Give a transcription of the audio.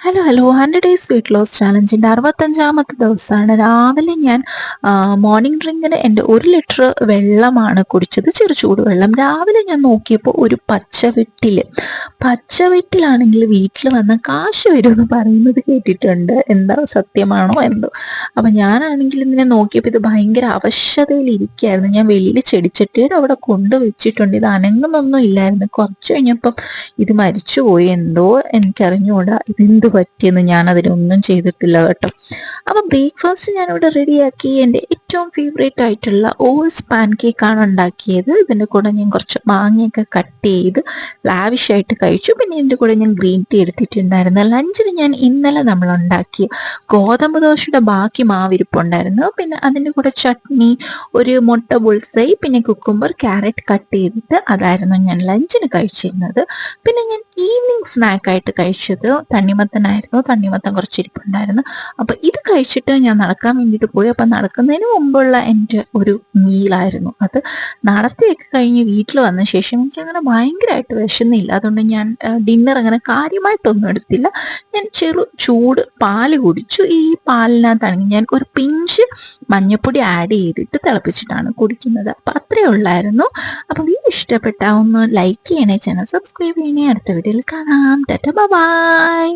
Hello hello 100 days weight loss ചാലഞ്ചിൻ്റെ 65ാമത്തെ ദിവസമാണ്. രാവിലെ ഞാൻ മോർണിംഗ് ഡ്രിങ്കിന് എൻ്റെ 1 ലിറ്റർ വെള്ളമാണ് കുടിച്ചത്, ചെറു ചൂടുവെള്ളം. രാവിലെ ഞാൻ നോക്കിയപ്പോൾ ഒരു പച്ചവെട്ടിലാണെങ്കിൽ വീട്ടിൽ വന്ന കാശ് വരുമെന്ന് പറയുന്നത് കേട്ടിട്ടുണ്ട്. എന്താ സത്യമാണോ എന്തോ. അപ്പം ഞാനാണെങ്കിൽ ഇതിനെ നോക്കിയപ്പോൾ ഇത് ഭയങ്കര അവശതയിലിരിക്കുകയായിരുന്നു. ഞാൻ വെളിയിൽ ചെടിച്ചട്ടിയുടെ അവിടെ കൊണ്ടുവച്ചിട്ടുണ്ട്. ഇത് അനങ്ങുന്നൊന്നും ഇല്ലായിരുന്നു. കുറച്ച് കഴിഞ്ഞപ്പം ഇത് മരിച്ചുപോയി, എന്തോ എനിക്കറിഞ്ഞുകൂടാ ഇതെന്ത് പറ്റിയെന്ന്. ഞാൻ അതിനൊന്നും ചെയ്തിട്ടില്ല കേട്ടോ. അപ്പം ബ്രേക്ക്ഫാസ്റ്റ് ഞാനിവിടെ റെഡിയാക്കി. എൻ്റെ ഏറ്റവും ഫേവറേറ്റ് ആയിട്ടുള്ള ഓട്സ് പാൻ കേക്കാണ് ഉണ്ടാക്കിയത്. ഇതിൻ്റെ കൂടെ ഞാൻ കുറച്ച് മാങ്ങയൊക്കെ കട്ട് ചെയ്ത് ലാവിഷായിട്ട് കഴിച്ചു. പിന്നെ ഇതിൻ്റെ കൂടെ ഞാൻ ഗ്രീൻ ടീ എടുത്തിട്ടുണ്ടായിരുന്നു. ലഞ്ചിന് ഞാൻ ഇന്നലെ നമ്മൾ ഉണ്ടാക്കിയ ഗോതമ്പ് ദോശയുടെ ബാക്കി മാവിരിപ്പുണ്ടായിരുന്നു. പിന്നെ അതിൻ്റെ കൂടെ ചട്നി, ഒരു മുട്ട ബുൾസൈ, പിന്നെ കുക്കുംബർ, ക്യാരറ്റ് കട്ട് ചെയ്തിട്ട് അതായിരുന്നു ഞാൻ ലഞ്ചിന് കഴിച്ചിരുന്നത്. പിന്നെ ഞാൻ ഈവനിങ് സ്നാക്കായിട്ട് കഴിച്ചത് തണ്ണിമത്തനായിരുന്നു. തണ്ണിമത്തൻ കുറച്ചിരിപ്പുണ്ടായിരുന്നു. അപ്പോൾ ഇത് കഴിച്ചിട്ട് ഞാൻ നടക്കാൻ വേണ്ടിയിട്ട് പോയി. അപ്പം നടക്കുന്നതിന് മുമ്പുള്ള എൻ്റെ ഒരു മീലായിരുന്നു അത്. നടത്തിയൊക്കെ കഴിഞ്ഞ് വീട്ടിൽ വന്ന ശേഷം എനിക്കങ്ങനെ ഭയങ്കരമായിട്ട് വിശന്നില്ല. അതുകൊണ്ട് ഞാൻ ഡിന്നർ അങ്ങനെ കാര്യമായിട്ടൊന്നും എടുത്തില്ല. ഞാൻ ചൂട് പാല് കുടിച്ചു. ഈ പാലിനകത്താണെങ്കിൽ ഞാൻ ഒരു പിഞ്ച് മഞ്ഞൾപ്പൊടി ആഡ് ചെയ്തിട്ട് തിളപ്പിച്ചിട്ടാണ് കുടിക്കുന്നത്. അപ്പം അത്രയേ ഉള്ളായിരുന്നു. അപ്പം വീഡിയോ ഇഷ്ടപ്പെട്ടാൽ ഒന്ന് ലൈക്ക് ചെയ്യണേ, ചാനൽ സബ്സ്ക്രൈബ് ചെയ്യണേ. അടുത്ത വീഡിയോയിൽ കാണാം. Tata bye.